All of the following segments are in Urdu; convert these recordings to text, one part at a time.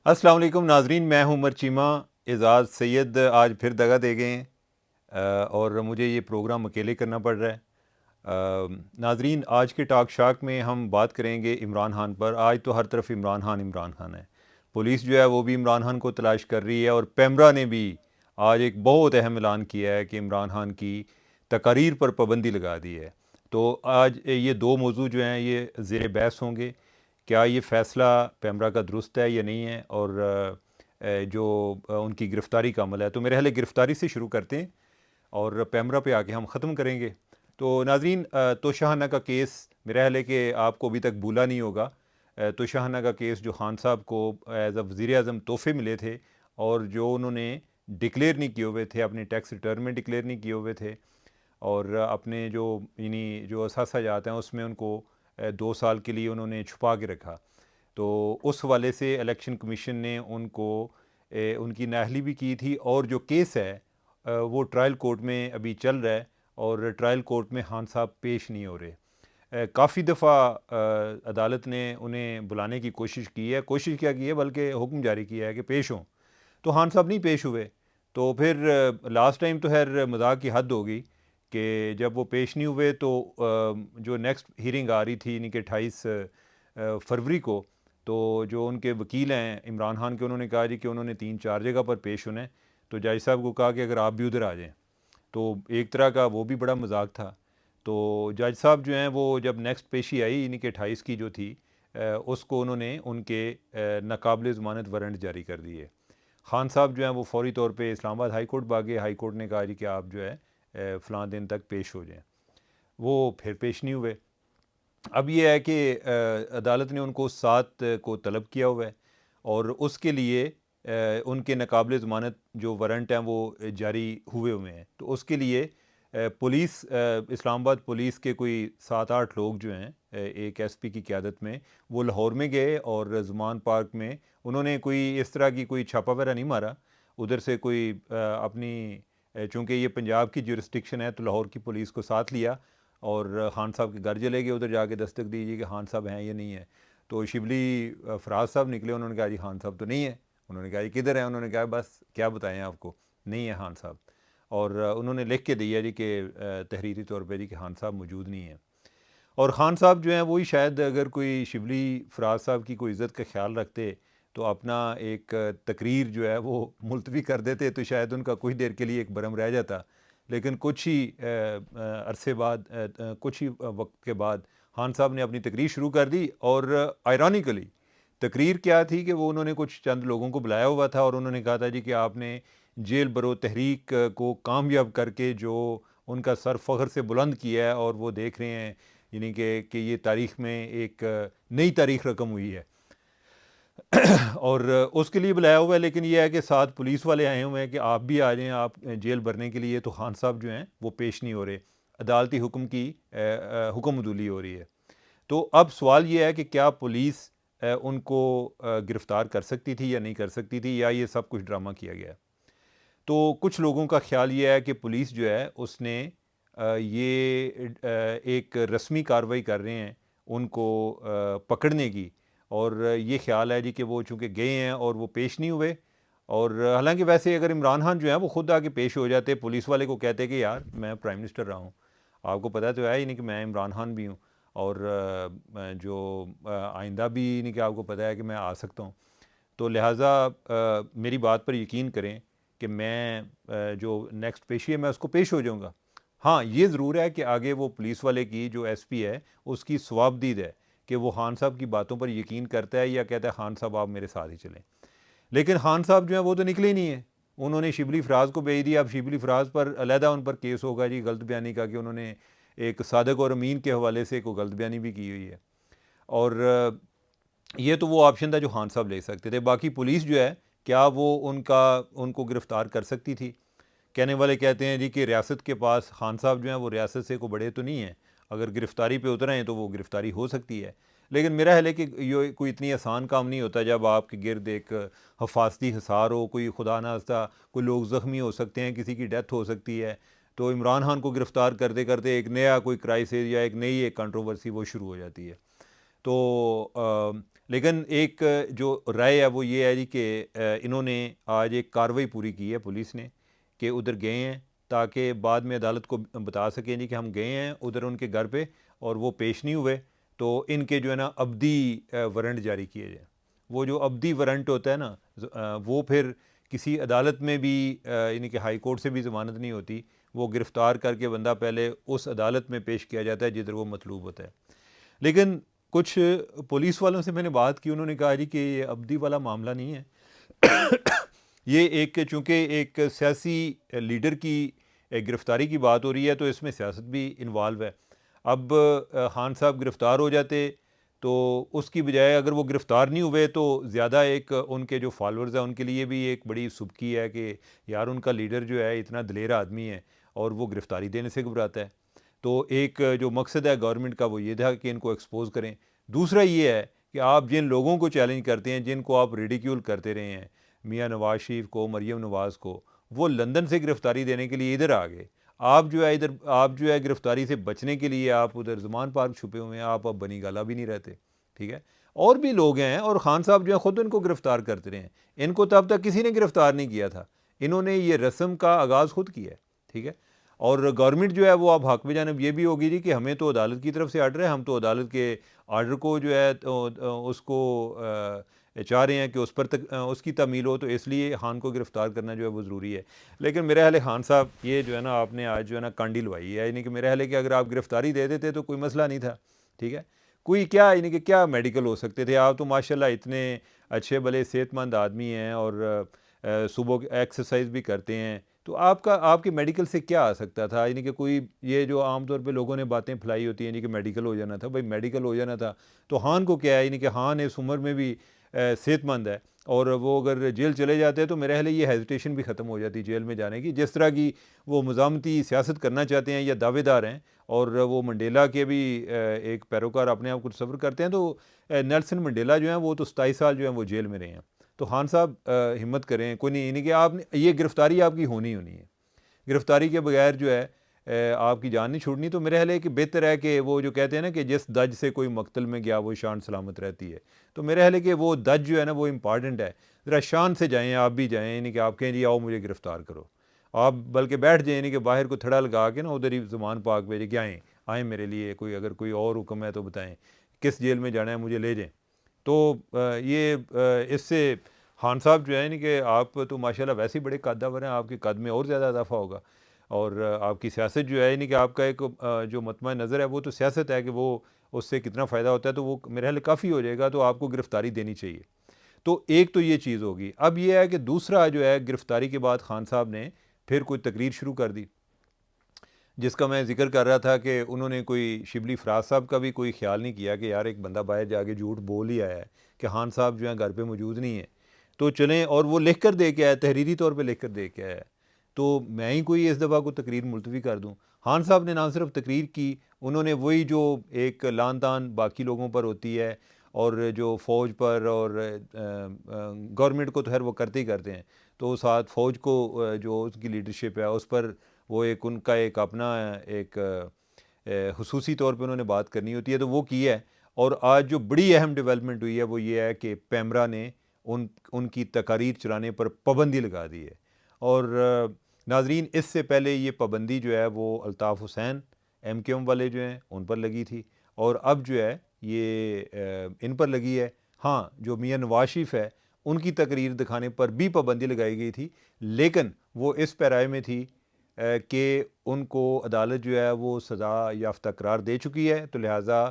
السلام علیکم ناظرین، میں ہوں عمر چیمہ۔ اعزاز سید آج پھر دغا دے گئے ہیں اور مجھے یہ پروگرام اکیلے کرنا پڑ رہا ہے۔ ناظرین، آج کے ٹاک شاک میں ہم بات کریں گے عمران خان پر۔ آج تو ہر طرف عمران خان ہے۔ پولیس جو ہے وہ بھی عمران خان کو تلاش کر رہی ہے، اور پیمرا نے بھی آج ایک بہت اہم اعلان کیا ہے کہ عمران خان کی تقاریر پر پابندی لگا دی ہے۔ تو آج یہ دو موضوع جو ہیں یہ زیر بحث ہوں گے۔ کیا یہ فیصلہ پیمرا کا درست ہے یا نہیں ہے، اور جو ان کی گرفتاری کا عمل ہے، تو میرے خیال ہے گرفتاری سے شروع کرتے ہیں اور پیمرا پہ آ کے ہم ختم کریں گے۔ تو ناظرین، توشہانہ کا کیس میرا خیال ہے کہ آپ کو ابھی تک بھولا نہیں ہوگا۔ توشہانہ کا کیس جو خان صاحب کو ایز اے وزیر اعظم تحفے ملے تھے، اور جو انہوں نے ڈکلیئر نہیں کیے ہوئے تھے، اپنے ٹیکس ریٹرن میں ڈکلیئر نہیں کیے ہوئے تھے، اور اپنے جو اثاثہ جات ہیں اس میں ان کو 2 سال کے لیے انہوں نے چھپا کے رکھا۔ تو اس حوالے سے الیکشن کمیشن نے ان کو ان کی نااہلی بھی کی تھی، اور جو کیس ہے وہ ٹرائل کورٹ میں ابھی چل رہا ہے، اور ٹرائل کورٹ میں خان صاحب پیش نہیں ہو رہے۔ کافی دفعہ عدالت نے انہیں بلانے کی کوشش کی ہے، کیا کی ہے بلکہ حکم جاری کیا ہے کہ پیش ہوں، تو خان صاحب نہیں پیش ہوئے۔ تو پھر لاسٹ ٹائم تو خیر مذاق کی حد ہوگی کہ جب وہ پیش نہیں ہوئے تو جو نیکسٹ ہیرنگ آ رہی تھی، یعنی کہ 28 فروری کو، تو جو ان کے وکیل ہیں عمران خان کے، انہوں نے کہا جی کہ انہوں نے 3-4 جگہ پر پیش ہونا ہے، تو جج صاحب کو کہا کہ اگر آپ بھی ادھر آ جائیں، تو ایک طرح کا وہ بھی بڑا مذاق تھا۔ تو جج صاحب جو ہیں وہ جب نیکسٹ پیشی آئی، یعنی کہ 28 کی جو تھی، اس کو انہوں نے ان کے ناقابل ضمانت وارنٹ جاری کر دیے۔ خان صاحب جو ہیں وہ فوری طور پہ اسلام آباد ہائی کورٹ بھاگے۔ ہائی کورٹ نے کہا جی کہ آپ جو ہے فلاں دن تک پیش ہو جائیں۔ وہ پھر پیش نہیں ہوئے۔ اب یہ ہے کہ عدالت نے ان کو 7 کو طلب کیا ہوا ہے، اور اس کے لیے ان کے ناقابل ضمانت جو وارنٹ ہیں وہ جاری ہوئے ہیں۔ تو اس کے لیے پولیس، اسلام آباد پولیس کے کوئی 7-8 لوگ جو ہیں ایک ایس پی کی قیادت میں، وہ لاہور میں گئے، اور زمان پارک میں انہوں نے کوئی اس طرح کی کوئی چھاپا وغیرہ نہیں مارا ادھر سے، کوئی اپنی چونکہ یہ پنجاب کی جورسڈکشن ہے تو لاہور کی پولیس کو ساتھ لیا، اور خان صاحب کے گھر چلے گئے، ادھر جا کے دستک دیجیے کہ خان صاحب ہیں یا نہیں ہیں۔ تو شبلی فراز صاحب نکلے، انہوں نے کہا جی خان صاحب تو نہیں ہے۔ انہوں نے کہا جی کدھر ہیں؟ انہوں نے کہا بس کیا بتائیں آپ کو، نہیں ہے خان صاحب۔ اور انہوں نے لکھ کے دیا جی کہ تحریری طور پہ جی کہ خان صاحب موجود نہیں ہیں۔ اور خان صاحب جو ہیں وہی شاید اگر کوئی شبلی فراز صاحب کی کوئی عزت کا خیال رکھتے تو اپنا ایک تقریر جو ہے وہ ملتوی کر دیتے، تو شاید ان کا کچھ دیر کے لیے ایک برہم رہ جاتا۔ لیکن کچھ ہی عرصے بعد، کچھ ہی وقت کے بعد خان صاحب نے اپنی تقریر شروع کر دی، اور آئرانیکلی تقریر کیا تھی کہ وہ انہوں نے کچھ چند لوگوں کو بلایا ہوا تھا، اور انہوں نے کہا تھا جی کہ آپ نے جیل برو تحریک کو کامیاب کر کے جو ان کا سر فخر سے بلند کیا ہے، اور وہ دیکھ رہے ہیں یعنی کہ یہ تاریخ میں ایک نئی تاریخ رقم ہوئی ہے، اور اس کے لیے بلایا ہوا ہے۔ لیکن یہ ہے کہ 7 پولیس والے آئے ہوئے ہیں کہ آپ بھی آ جائیں آپ جیل بھرنے کے لیے، تو خان صاحب جو ہیں وہ پیش نہیں ہو رہے، عدالتی حکم کی حکم عدولی ہو رہی ہے۔ تو اب سوال یہ ہے کہ کیا پولیس ان کو گرفتار کر سکتی تھی یا نہیں کر سکتی تھی، یا یہ سب کچھ ڈرامہ کیا گیا ہے؟ تو کچھ لوگوں کا خیال یہ ہے کہ پولیس جو ہے اس نے یہ ایک رسمی کارروائی کر رہے ہیں ان کو پکڑنے کی، اور یہ خیال ہے جی کہ وہ چونکہ گئے ہیں اور وہ پیش نہیں ہوئے، اور حالانکہ ویسے اگر عمران خان جو ہیں وہ خود آ کے پیش ہو جاتے، پولیس والے کو کہتے کہ یار میں پرائم منسٹر رہا ہوں، آپ کو پتہ تو ہے ہی نہیں کہ میں عمران خان بھی ہوں، اور جو آئندہ بھی نہیں کہ آپ کو پتہ ہے کہ میں آ سکتا ہوں، تو لہٰذا میری بات پر یقین کریں کہ میں جو نیکسٹ پیشی ہے میں اس کو پیش ہو جاؤں گا۔ ہاں یہ ضرور ہے کہ آگے وہ پولیس والے کی جو ایس پی ہے اس کی ثوابدید ہے کہ وہ خان صاحب کی باتوں پر یقین کرتا ہے یا کہتا ہے خان صاحب آپ میرے ساتھ ہی چلیں۔ لیکن خان صاحب جو ہیں وہ تو نکلے نہیں ہیں، انہوں نے شبلی فراز کو بھیج دیا۔ اب شبلی فراز پر علیحدہ ان پر کیس ہوگا جی غلط بیانی کا، کہ انہوں نے ایک صادق اور امین کے حوالے سے کوئی غلط بیانی بھی کی ہوئی ہے، اور یہ تو وہ آپشن تھا جو خان صاحب لے سکتے تھے۔ باقی پولیس جو ہے کیا وہ ان کو گرفتار کر سکتی تھی؟ کہنے والے کہتے ہیں جی کہ ریاست کے پاس خان صاحب جو ہیں وہ ریاست سے کوئی بڑے تو نہیں ہیں، اگر گرفتاری پہ اتریں تو وہ گرفتاری ہو سکتی ہے۔ لیکن میرا خیال ہے کہ یہ کوئی اتنی آسان کام نہیں ہوتا جب آپ کے گرد ایک حفاظتی حصار ہو، کوئی خدا نخواستہ کوئی لوگ زخمی ہو سکتے ہیں، کسی کی ڈیتھ ہو سکتی ہے، تو عمران خان کو گرفتار کرتے کرتے ایک نیا کوئی کرائسس یا ایک نئی ایک کنٹروورسی وہ شروع ہو جاتی ہے۔ تو لیکن ایک جو رائے ہے وہ یہ ہے جی کہ انہوں نے آج ایک کارروائی پوری کی ہے پولیس نے کہ ادھر گئے ہیں تاکہ بعد میں عدالت کو بتا سکیں جی کہ ہم گئے ہیں ادھر ان کے گھر پہ اور وہ پیش نہیں ہوئے، تو ان کے جو ہے نا ابدی وارنٹ جاری کیے جائیں۔ وہ جو ابدی وارنٹ ہوتا ہے نا وہ پھر کسی عدالت میں بھی یعنی کہ ہائی کورٹ سے بھی ضمانت نہیں ہوتی، وہ گرفتار کر کے بندہ پہلے اس عدالت میں پیش کیا جاتا ہے جدھر وہ مطلوب ہوتا ہے۔ لیکن کچھ پولیس والوں سے میں نے بات کی، انہوں نے کہا جی کہ یہ ابدی والا معاملہ نہیں ہے یہ ایک چونکہ ایک سیاسی لیڈر کی گرفتاری کی بات ہو رہی ہے تو اس میں سیاست بھی انوالو ہے۔ اب خان صاحب گرفتار ہو جاتے تو اس کی بجائے اگر وہ گرفتار نہیں ہوئے تو زیادہ ایک ان کے جو فالورز ہیں ان کے لیے بھی ایک بڑی سبکی ہے کہ یار ان کا لیڈر جو ہے اتنا دلیر آدمی ہے اور وہ گرفتاری دینے سے گھبراتا ہے۔ تو ایک جو مقصد ہے گورنمنٹ کا وہ یہ تھا کہ ان کو ایکسپوز کریں۔ دوسرا یہ ہے کہ آپ جن لوگوں کو چیلنج کرتے ہیں، جن کو آپ ریڈیکیول کرتے رہے ہیں، میاں نواز شریف کو، مریم نواز کو، وہ لندن سے گرفتاری دینے کے لیے ادھر آ گئے۔ آپ جو ہے گرفتاری سے بچنے کے لیے آپ ادھر زمان پارک چھپے ہوئے ہیں، آپ اب بنی گالا بھی نہیں رہتے، ٹھیک ہے۔ اور بھی لوگ ہیں اور خان صاحب جو ہیں خود ان کو گرفتار کرتے رہے ہیں، ان کو تب تک کسی نے گرفتار نہیں کیا تھا، انہوں نے یہ رسم کا آغاز خود کیا ہے، ٹھیک ہے۔ اور گورنمنٹ جو ہے وہ اب حق بجانب یہ بھی ہوگی جی کہ ہمیں تو عدالت کی طرف سے آرڈر ہے، ہم تو عدالت کے آرڈر کو جو ہے اس کو چاہ رہے ہیں کہ اس پر اس کی تعمیل ہو، تو اس لیے خان کو گرفتار کرنا جو ہے وہ ضروری ہے۔ لیکن میرا خیال ہے خان صاحب یہ جو ہے نا آپ نے آج جو ہے نا کانڈی لوائی ہے، یعنی کہ میرا خیال ہے کہ اگر آپ گرفتاری دے دیتے تو کوئی مسئلہ نہیں تھا، ٹھیک ہے۔ کوئی کیا یعنی کہ کیا میڈیکل ہو سکتے تھے، آپ تو ماشاءاللہ اتنے اچھے بھلے صحت مند آدمی ہیں اور صبح ایکسرسائز بھی کرتے ہیں، تو آپ کے میڈیکل سے کیا آ سکتا تھا؟ یعنی کہ کوئی یہ جو عام طور پہ لوگوں نے باتیں پھیلائی ہوتی ہیں یعنی کہ میڈیکل ہو جانا تھا، بھائی میڈیکل ہو جانا تھا تو خان کو کیا ہے، یعنی کہ خان اس عمر میں بھی صحت مند ہے اور وہ اگر جیل چلے جاتے تو میرے خیال ہے یہ ہیزیٹیشن بھی ختم ہو جاتی جیل میں جانے کی، جس طرح کی وہ مزاحمتی سیاست کرنا چاہتے ہیں یا دعوے دار ہیں اور وہ منڈیلا کے بھی ایک پیروکار اپنے آپ کو تصور کرتے ہیں، تو نیلسن منڈیلا جو ہیں وہ تو 27 سال جو ہیں وہ جیل میں رہے ہیں۔ تو خان صاحب ہمت کریں، کوئی نہیں، یعنی کہ آپ یہ گرفتاری آپ کی ہونی ہے، گرفتاری کے بغیر جو ہے آپ کی جان نہیں چھوڑنی۔ تو میرے خیال ہے کہ بہتر ہے کہ وہ جو کہتے ہیں نا کہ جس دج سے کوئی مقتل میں گیا وہ شان سلامت رہتی ہے، تو میرے خیال ہے کہ وہ دج جو ہے نا وہ امپارٹنٹ ہے، ذرا شان سے جائیں، آپ بھی جائیں، یعنی کہ آپ کہیں جی آؤ مجھے گرفتار کرو، آپ بلکہ بیٹھ جائیں، یعنی کہ باہر کو تھڑا لگا کے نا ادھر ہی زمان پاک بھیجے کہ آئیں میرے لیے، کوئی اگر کوئی اور حکم ہے تو بتائیں، کس جیل میں جانا ہے مجھے لے جائیں۔ تو یہ اس سے خان صاحب جو ہے یعنی کہ آپ تو ماشاءاللہ ویسے ہی بڑے قدور ہیں، آپ کے قد میں اور زیادہ اضافہ ہوگا، اور آپ کی سیاست جو ہے یعنی کہ آپ کا ایک جو مطمع نظر ہے وہ تو سیاست ہے کہ وہ اس سے کتنا فائدہ ہوتا ہے، تو وہ میرے خیال کافی ہو جائے گا، تو آپ کو گرفتاری دینی چاہیے۔ تو ایک تو یہ چیز ہوگی۔ اب یہ ہے کہ دوسرا جو ہے گرفتاری کے بعد خان صاحب نے پھر کوئی تقریر شروع کر دی، جس کا میں ذکر کر رہا تھا کہ انہوں نے کوئی شبلی فراز صاحب کا بھی کوئی خیال نہیں کیا کہ یار ایک بندہ باہر جا کے جھوٹ بول ہی آیا ہے کہ خان صاحب جو ہیں گھر پہ موجود نہیں ہیں، تو چلیں، اور وہ لکھ کر دے کے آیا، تحریری طور پہ لکھ کر دے کے آیا ہے، تو میں ہی کوئی اس دفعہ کو تقریر ملتوی کر دوں؟ خان صاحب نے نہ صرف تقریر کی، انہوں نے وہی جو ایک لان تان باقی لوگوں پر ہوتی ہے اور جو فوج پر اور گورنمنٹ کو تو خیر وہ کرتے ہی کرتے ہیں، تو ساتھ فوج کو جو اس کی لیڈرشپ ہے اس پر وہ ایک ان کا ایک اپنا ایک خصوصی طور پہ انہوں نے بات کرنی ہوتی ہے، تو وہ کی ہے۔ اور آج جو بڑی اہم ڈیولپمنٹ ہوئی ہے وہ یہ ہے کہ پیمرا نے ان کی تقاریر چلانے پر پابندی لگا دی ہے، اور ناظرین اس سے پہلے یہ پابندی جو ہے وہ Altaf Hussain M Q M والے جو ہیں ان پر لگی تھی، اور اب جو ہے یہ ان پر لگی ہے۔ ہاں، جو میاں نواز شریف ہے ان کی تقریر دکھانے پر بھی پابندی لگائی گئی تھی، لیکن وہ اس پیرائے میں تھی کہ ان کو عدالت جو ہے وہ سزا یافتہ قرار دے چکی ہے، تو لہٰذا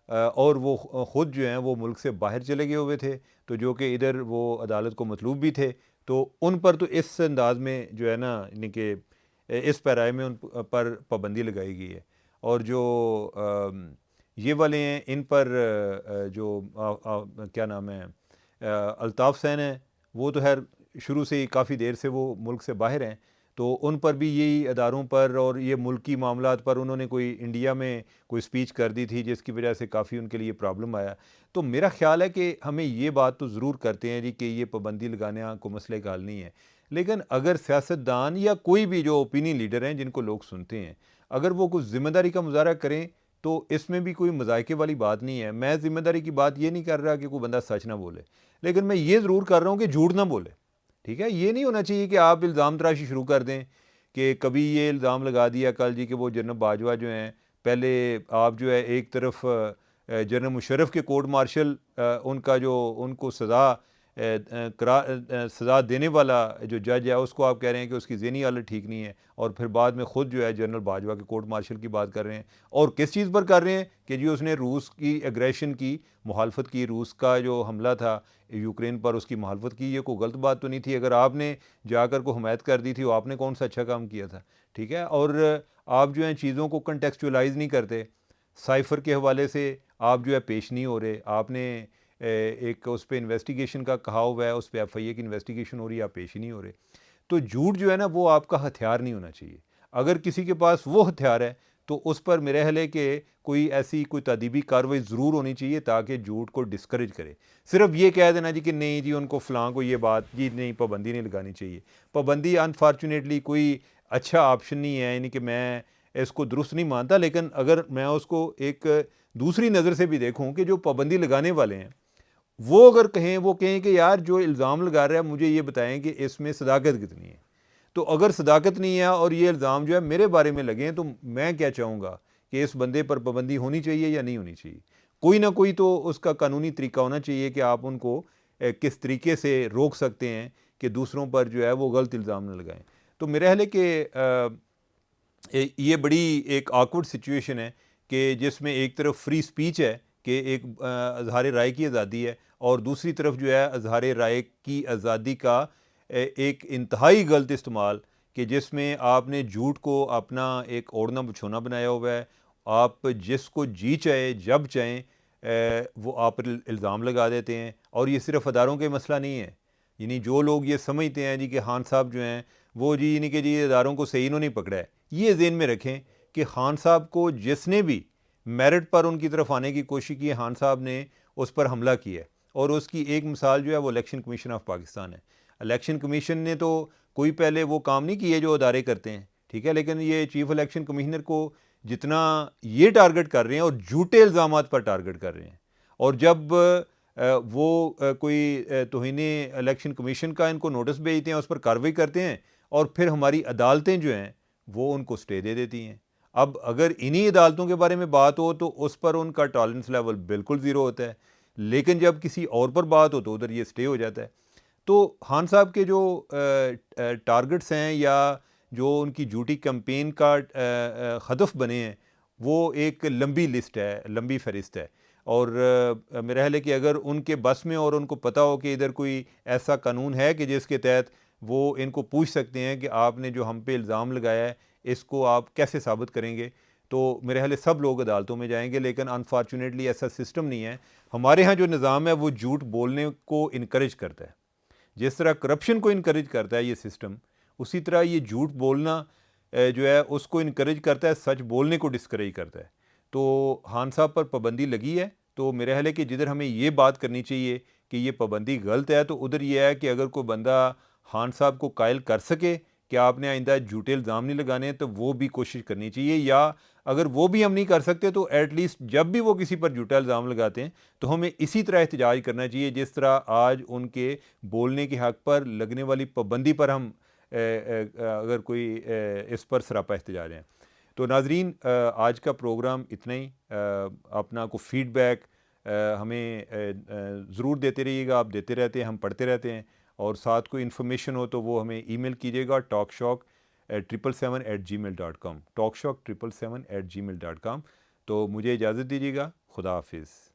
اور وہ خود جو ہیں وہ ملک سے باہر چلے گئے ہوئے تھے، تو جو کہ ادھر وہ عدالت کو مطلوب بھی تھے، تو ان پر تو اس انداز میں جو ہے نا یعنی کہ اس پیرائے میں ان پر پابندی لگائی گئی ہے۔ اور جو یہ والے ہیں ان پر جو کیا نام ہے الطاف حسین ہیں، وہ تو خیر شروع سے ہی کافی دیر سے وہ ملک سے باہر ہیں، تو ان پر بھی یہی اداروں پر اور یہ ملکی معاملات پر انہوں نے کوئی انڈیا میں کوئی سپیچ کر دی تھی جس کی وجہ سے کافی ان کے لیے پرابلم آیا۔ تو میرا خیال ہے کہ ہمیں یہ بات تو ضرور کرتے ہیں جی کہ یہ پابندی لگانے کو مسئلے کا حل نہیں ہے، لیکن اگر سیاستدان یا کوئی بھی جو اوپینین لیڈر ہیں جن کو لوگ سنتے ہیں، اگر وہ کچھ ذمہ داری کا مظاہرہ کریں تو اس میں بھی کوئی مذائقے والی بات نہیں ہے. میں ذمہ داری کی بات یہ نہیں کر رہا کہ کوئی بندہ سچ نہ بولے, لیکن میں یہ ضرور کر رہا ہوں کہ جھوٹ نہ بولے. ٹھیک ہے, یہ نہیں ہونا چاہیے کہ آپ الزام تراشی شروع کر دیں کہ کبھی یہ الزام لگا دیا کل جی کہ وہ جنرل باجوہ جو ہیں, پہلے آپ جو ہے ایک طرف جنرل مشرف کے کورٹ مارشل ان کا جو ان کو سزا دینے والا جو جج ہے اس کو آپ کہہ رہے ہیں کہ اس کی ذہنی حالت ٹھیک نہیں ہے, اور پھر بعد میں خود جو ہے جنرل باجوہ کے کورٹ مارشل کی بات کر رہے ہیں. اور کس چیز پر کر رہے ہیں کہ جی اس نے روس کی ایگریشن کی مخالفت کی, روس کا جو حملہ تھا یوکرین پر اس کی مخالفت کی. یہ کوئی غلط بات تو نہیں تھی, اگر آپ نے جا کر کو حمایت کر دی تھی وہ آپ نے کون سا اچھا کام کیا تھا. ٹھیک ہے, اور آپ جو ہیں چیزوں کو کنٹیکسچولائز نہیں کرتے, سائفر کے حوالے سے آپ جو ہے پیش نہیں ہو رہے. آپ نے ایک اس پہ انویسٹیگیشن کا کہا ہوا ہے, اس پہ ایف آئی اے کی انویسٹیگیشن ہو رہی ہے, آپ پیش ہی نہیں ہو رہے. تو جھوٹ جو ہے نا وہ آپ کا ہتھیار نہیں ہونا چاہیے. اگر کسی کے پاس وہ ہتھیار ہے تو اس پر میرے خیال ہے کہ کوئی ایسی کوئی تادیبی کارروائی ضرور ہونی چاہیے تاکہ جھوٹ کو ڈسکریج کرے. صرف یہ کہہ دینا جی کہ نہیں جی ان کو فلاں کو یہ بات جی نہیں, پابندی نہیں لگانی چاہیے. پابندی انفارچونیٹلی کوئی اچھا آپشن نہیں ہے, یعنی کہ میں اس کو درست نہیں مانتا, لیکن اگر میں اس کو ایک دوسری نظر سے بھی دیکھوں کہ جو پابندی لگانے والے ہیں وہ اگر کہیں وہ کہیں کہ یار جو الزام لگا رہا ہے مجھے یہ بتائیں کہ اس میں صداقت کتنی ہے. تو اگر صداقت نہیں ہے اور یہ الزام جو ہے میرے بارے میں لگیں تو میں کیا چاہوں گا کہ اس بندے پر پابندی ہونی چاہیے یا نہیں ہونی چاہیے. کوئی نہ کوئی تو اس کا قانونی طریقہ ہونا چاہیے کہ آپ ان کو کس طریقے سے روک سکتے ہیں کہ دوسروں پر جو ہے وہ غلط الزام نہ لگائیں. تو میرا خیال ہے کہ یہ بڑی ایک آکورڈ سچویشن ہے کہ جس میں ایک طرف فری سپیچ ہے کہ ایک اظہار رائے کی آزادی ہے, اور دوسری طرف جو ہے اظہار رائے کی آزادی کا ایک انتہائی غلط استعمال کہ جس میں آپ نے جھوٹ کو اپنا ایک اوڑھنا بچھونا بنایا ہوا ہے. آپ جس کو جی چاہے جب چاہیں وہ آپ پر الزام لگا دیتے ہیں. اور یہ صرف اداروں کے مسئلہ نہیں ہے, یعنی جو لوگ یہ سمجھتے ہیں جی کہ خان صاحب جو ہیں وہ جی یعنی کہ جی اداروں کو صحیح انہوں نہیں پکڑا ہے, یہ ذہن میں رکھیں کہ خان صاحب کو جس نے بھی میرٹ پر ان کی طرف آنے کی کوشش کی ہے خان صاحب نے اس پر حملہ کیا ہے. اور اس کی ایک مثال جو ہے وہ الیکشن کمیشن آف پاکستان ہے. الیکشن کمیشن نے تو کوئی پہلے وہ کام نہیں کیے جو ادارے کرتے ہیں, ٹھیک ہے, لیکن یہ چیف الیکشن کمشنر کو جتنا یہ ٹارگٹ کر رہے ہیں اور جھوٹے الزامات پر ٹارگٹ کر رہے ہیں, اور جب وہ کوئی توہین الیکشن کمیشن کا ان کو نوٹس بھیجتے ہیں اس پر کارروائی کرتے ہیں, اور پھر ہماری عدالتیں جو ہیں وہ ان کو سٹے دے دیتی ہیں. اب اگر انہی عدالتوں کے بارے میں بات ہو تو اس پر ان کا ٹالرنس لیول بالکل زیرو ہوتا ہے, لیکن جب کسی اور پر بات ہو تو ادھر یہ سٹے ہو جاتا ہے. تو خان صاحب کے جو ٹارگٹس ہیں یا جو ان کی جھوٹی کمپین کا ہدف بنے ہیں وہ ایک لمبی لسٹ ہے, لمبی فہرست ہے. اور میرا خیال ہے کہ اگر ان کے بس میں اور ان کو پتہ ہو کہ ادھر کوئی ایسا قانون ہے کہ جس کے تحت وہ ان کو پوچھ سکتے ہیں کہ آپ نے جو ہم پہ الزام لگایا ہے اس کو آپ کیسے ثابت کریں گے, تو میرے خیال ہے سب لوگ عدالتوں میں جائیں گے. لیکن انفارچونیٹلی ایسا سسٹم نہیں ہے. ہمارے ہاں جو نظام ہے وہ جھوٹ بولنے کو انکریج کرتا ہے. جس طرح کرپشن کو انکریج کرتا ہے یہ سسٹم, اسی طرح یہ جھوٹ بولنا جو ہے اس کو انکریج کرتا ہے, سچ بولنے کو ڈسکریج کرتا ہے. تو خان صاحب پر پابندی لگی ہے, تو میرا خیال ہے کہ جدھر ہمیں یہ بات کرنی چاہیے کہ یہ پابندی غلط ہے تو ادھر یہ ہے کہ اگر کوئی بندہ خان صاحب کو قائل کر سکے کہ آپ نے آئندہ جھوٹے الزام نہیں لگانے تو وہ بھی کوشش کرنی چاہیے, یا اگر وہ بھی ہم نہیں کر سکتے تو ایٹ لیسٹ جب بھی وہ کسی پر جھوٹا الزام لگاتے ہیں تو ہمیں اسی طرح احتجاج کرنا چاہیے جس طرح آج ان کے بولنے کے حق پر لگنے والی پابندی پر ہم اگر کوئی اس پر سراپا احتجاج ہیں. تو ناظرین آج کا پروگرام اتنا ہی. اپنا کو فیڈ بیک ہمیں ضرور دیتے رہیے گا, آپ دیتے رہتے ہیں, ہم پڑھتے رہتے ہیں, اور ساتھ کوئی انفارمیشن ہو تو وہ ہمیں ای میل کیجیے گا talkshock777@gmail.com talkshock777@gmail.com. تو مجھے اجازت دیجیے گا, خدا حافظ.